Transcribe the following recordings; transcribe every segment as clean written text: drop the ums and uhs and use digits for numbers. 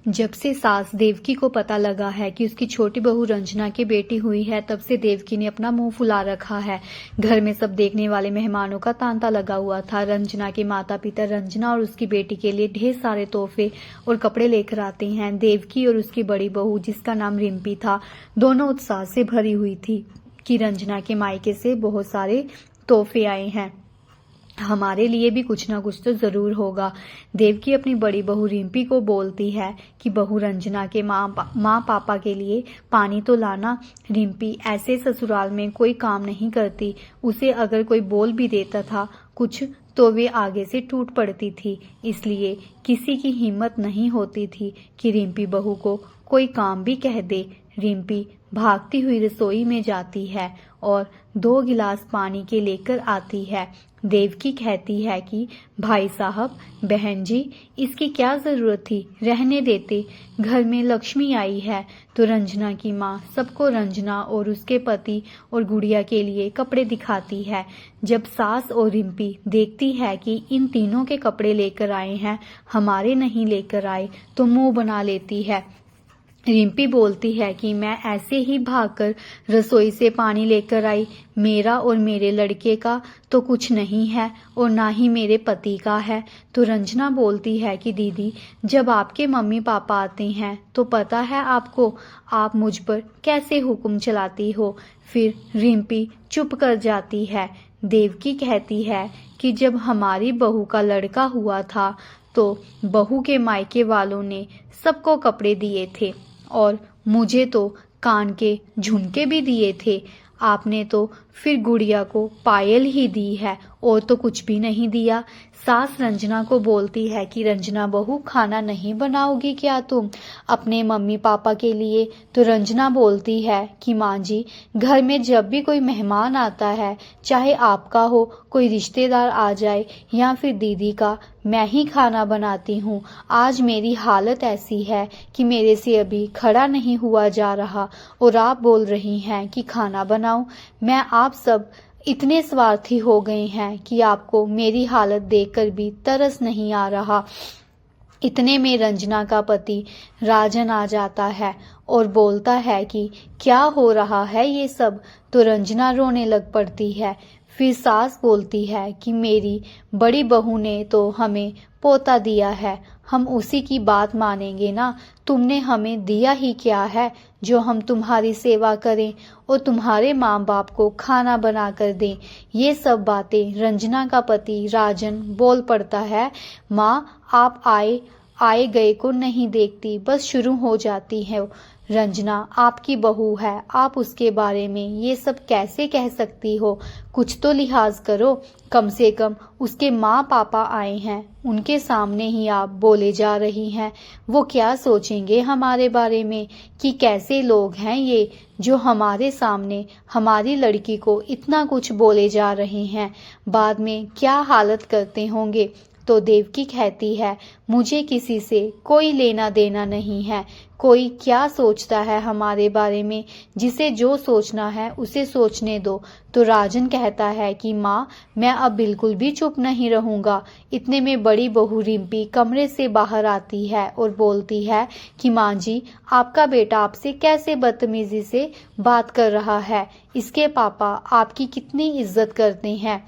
जब से सास देवकी को पता लगा है कि उसकी छोटी बहू रंजना की बेटी हुई है, तब से देवकी ने अपना मुंह फुला रखा है। घर में सब देखने वाले मेहमानों का तांता लगा हुआ था। रंजना के माता पिता रंजना और उसकी बेटी के लिए ढेर सारे तोहफे और कपड़े लेकर आते हैं। देवकी और उसकी बड़ी बहू, जिसका नाम रिम्पी था, दोनों उत्साह से भरी हुई थी कि रंजना के मायके से बहुत सारे तोहफे आए हैं, हमारे लिए भी कुछ ना कुछ तो जरूर होगा। देवकी अपनी बड़ी बहू रिम्पी को बोलती है कि बहू रंजना के माँ पापा के लिए पानी तो लाना। रिम्पी ऐसे ससुराल में कोई काम नहीं करती, उसे अगर कोई बोल भी देता था कुछ तो वे आगे से टूट पड़ती थी, इसलिए किसी की हिम्मत नहीं होती थी कि रिम्पी बहू को कोई काम भी कह दे। रिम्पी भागती हुई रसोई में जाती है और 2 गिलास पानी के लेकर आती है। देवकी कहती है कि भाई साहब, बहन जी, इसकी क्या जरूरत थी, रहने देते, घर में लक्ष्मी आई है। तो रंजना की माँ सबको रंजना और उसके पति और गुड़िया के लिए कपड़े दिखाती है। जब सास और रिम्पी देखती है कि इन तीनों के कपड़े लेकर आए हैं, हमारे नहीं लेकर आए, तो मुंह बना लेती है। रिम्पी बोलती है कि मैं ऐसे ही भागकर रसोई से पानी लेकर आई, मेरा और मेरे लड़के का तो कुछ नहीं है और ना ही मेरे पति का है। तो रंजना बोलती है कि दीदी, जब आपके मम्मी पापा आते हैं तो पता है आपको, आप मुझ पर कैसे हुक्म चलाती हो। फिर रिम्पी चुप कर जाती है। देवकी कहती है कि जब हमारी बहू का लड़का हुआ था तो बहू के मायके वालों ने सबको कपड़े दिए थे और मुझे तो कान के झुमके भी दिए थे। आपने तो फिर गुड़िया को पायल ही दी है और तो कुछ भी नहीं दिया। सास रंजना को बोलती है कि रंजना बहू, खाना नहीं बनाओगी क्या तुम अपने मम्मी पापा के लिए। तो रंजना बोलती है कि माँ जी, घर में जब भी कोई मेहमान आता है, चाहे आपका हो, कोई रिश्तेदार आ जाए या फिर दीदी का, मैं ही खाना बनाती हूँ। आज मेरी हालत ऐसी है कि मेरे से अभी खड़ा नहीं हुआ जा रहा और आप बोल रही हैं कि खाना बनाओ। मैं आप सब इतने स्वार्थी हो गए हैं कि आपको मेरी हालत देखकर भी तरस नहीं आ रहा। इतने में रंजना का पति राजन आ जाता है और बोलता है कि क्या हो रहा है ये सब। तो रंजना रोने लग पड़ती है। फिर सास बोलती है कि मेरी बड़ी बहू ने तो हमें पोता दिया है, हम उसी की बात मानेंगे ना। तुमने हमें दिया ही क्या है जो हम तुम्हारी सेवा करें और तुम्हारे माँ बाप को खाना बना कर दें। ये सब बातें रंजना का पति राजन बोल पड़ता है। माँ, आप आए गए को नहीं देखती, बस शुरू हो जाती है। रंजना आपकी बहू है, आप उसके बारे में ये सब कैसे कह सकती हो। कुछ तो लिहाज करो, कम से कम उसके माँ पापा आए हैं, उनके सामने ही आप बोले जा रही हैं। वो क्या सोचेंगे हमारे बारे में कि कैसे लोग हैं ये जो हमारे सामने हमारी लड़की को इतना कुछ बोले जा रहे हैं, बाद में क्या हालत करते होंगे। तो देवकी कहती है, मुझे किसी से कोई लेना देना नहीं है, कोई क्या सोचता है हमारे बारे में, जिसे जो सोचना है उसे सोचने दो। तो राजन कहता है कि माँ, मैं अब बिल्कुल भी चुप नहीं रहूंगा। इतने में बड़ी बहू रिम्पी कमरे से बाहर आती है और बोलती है कि माँ जी, आपका बेटा आपसे कैसे बदतमीजी से बात कर रहा है। इसके पापा आपकी कितनी इज्जत करते हैं,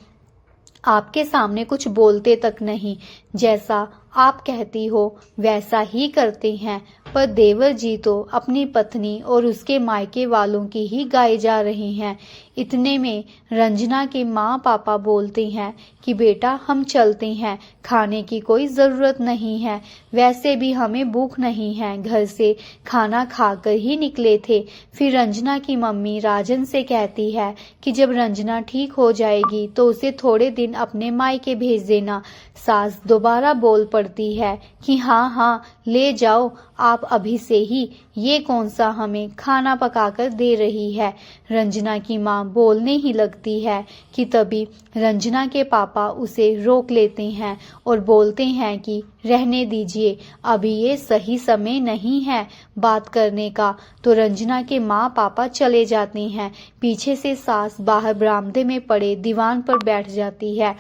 आपके सामने कुछ बोलते तक नहीं, जैसा आप कहती हो वैसा ही करते हैं। पर देवर जी तो अपनी पत्नी और उसके मायके वालों की ही गाए जा रहे हैं। इतने में रंजना के माँ पापा बोलते हैं कि बेटा, हम चलते हैं, खाने की कोई ज़रूरत नहीं है, वैसे भी हमें भूख नहीं है, घर से खाना खाकर ही निकले थे। फिर रंजना की मम्मी राजन से कहती है कि जब रंजना ठीक हो जाएगी तो उसे थोड़े दिन अपने मायके भेज देना। सास दोबारा बोल पड़ती है कि हाँ हाँ, ले जाओ आप अभी से ही, ये कौन सा हमें खाना पकाकर दे रही है। रंजना की माँ बोलने ही लगती है कि तभी रंजना के पापा उसे रोक लेते हैं और बोलते हैं कि रहने दीजिए, अभी ये सही समय नहीं है बात करने का। तो रंजना के माँ पापा चले जाते हैं। पीछे से सास बाहर बरामदे में पड़े दीवान पर बैठ जाती है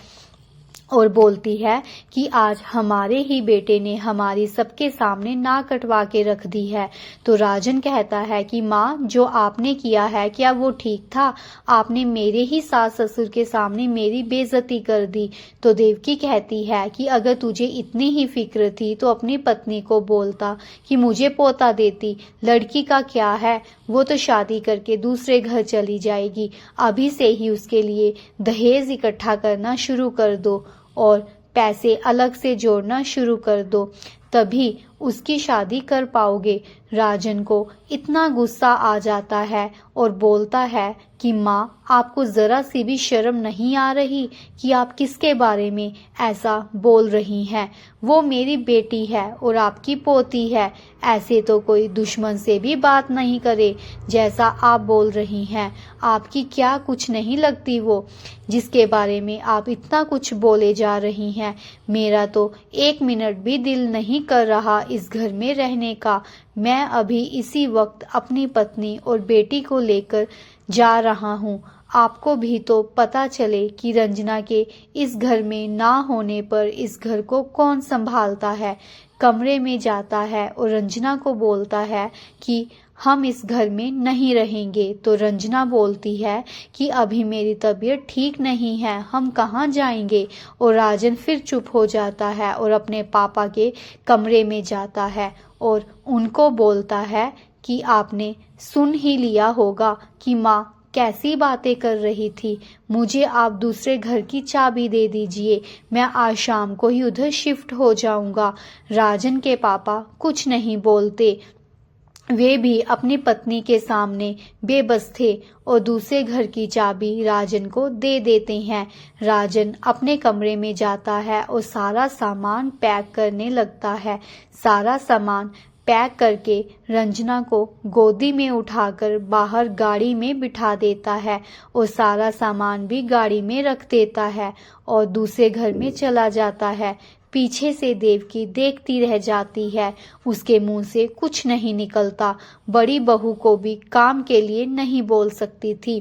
और बोलती है कि आज हमारे ही बेटे ने हमारी सबके सामने नाक कटवा के रख दी है। तो राजन कहता है कि माँ, जो आपने किया है क्या वो ठीक था? आपने मेरे ही सास ससुर के सामने मेरी बेइज्जती कर दी। तो देवकी कहती है कि अगर तुझे इतनी ही फिक्र थी तो अपनी पत्नी को बोलता कि मुझे पोता देती। लड़की का क्या है, वो तो शादी करके दूसरे घर चली जाएगी। अभी से ही उसके लिए दहेज इकट्ठा करना शुरू कर दो और पैसे अलग से जोड़ना शुरू कर दो, तभी उसकी शादी कर पाओगे। राजन को इतना गुस्सा आ जाता है और बोलता है कि माँ, आपको जरा सी भी शर्म नहीं आ रही कि आप किसके बारे में ऐसा बोल रही हैं? वो मेरी बेटी है और आपकी पोती है। ऐसे तो कोई दुश्मन से भी बात नहीं करे जैसा आप बोल रही हैं। आपकी क्या कुछ नहीं लगती वो, जिसके बारे में आप इतना कुछ बोले जा रही हैं? मेरा तो 1 मिनट भी दिल नहीं कर रहा इस घर में रहने का। मैं अभी इसी वक्त अपनी पत्नी और बेटी को लेकर जा रहा हूँ। आपको भी तो पता चले कि रंजना के इस घर में ना होने पर इस घर को कौन संभालता है। कमरे में जाता है और रंजना को बोलता है कि हम इस घर में नहीं रहेंगे। तो रंजना बोलती है कि अभी मेरी तबीयत ठीक नहीं है, हम कहाँ जाएंगे? और राजन फिर चुप हो जाता है और अपने पापा के कमरे में जाता है और उनको बोलता है कि आपने सुन ही लिया होगा कि माँ कैसी बातें कर रही थी। मुझे आप दूसरे घर की चाबी दे दीजिए, मैं आज शाम को ही उधर शिफ्ट हो जाऊंगा। राजन के पापा कुछ नहीं बोलते, वे भी अपनी पत्नी के सामने बेबस थे और दूसरे घर की चाबी राजन को दे देते हैं। राजन अपने कमरे में जाता है और सारा सामान पैक करने लगता है। सारा सामान पैक करके रंजना को गोदी में उठाकर बाहर गाड़ी में बिठा देता है और सारा सामान भी गाड़ी में रख देता है और दूसरे घर में चला जाता है। पीछे से देवकी देखती रह जाती है, उसके मुंह से कुछ नहीं निकलता। बड़ी बहू को भी काम के लिए नहीं बोल सकती थी।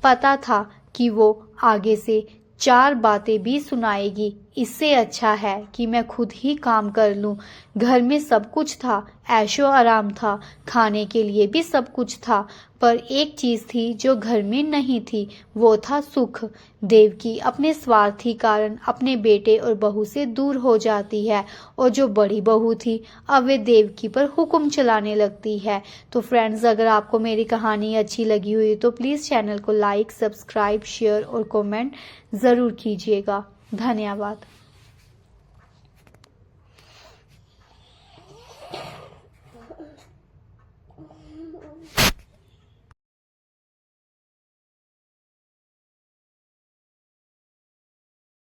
पता था कि वो आगे से 4 बातें भी सुनाएगी। इससे अच्छा है कि मैं खुद ही काम कर लूं। घर में सब कुछ था, ऐशो आराम था, खाने के लिए भी सब कुछ था, पर एक चीज थी जो घर में नहीं थी, वो था सुख। देवकी अपने स्वार्थी कारण अपने बेटे और बहू से दूर हो जाती है और जो बड़ी बहू थी अब वे देवकी पर हुक्म चलाने लगती है। तो फ्रेंड्स, अगर आपको मेरी कहानी अच्छी लगी हुई तो प्लीज़ चैनल को लाइक, सब्सक्राइब, शेयर और कमेंट ज़रूर कीजिएगा। धन्यवाद।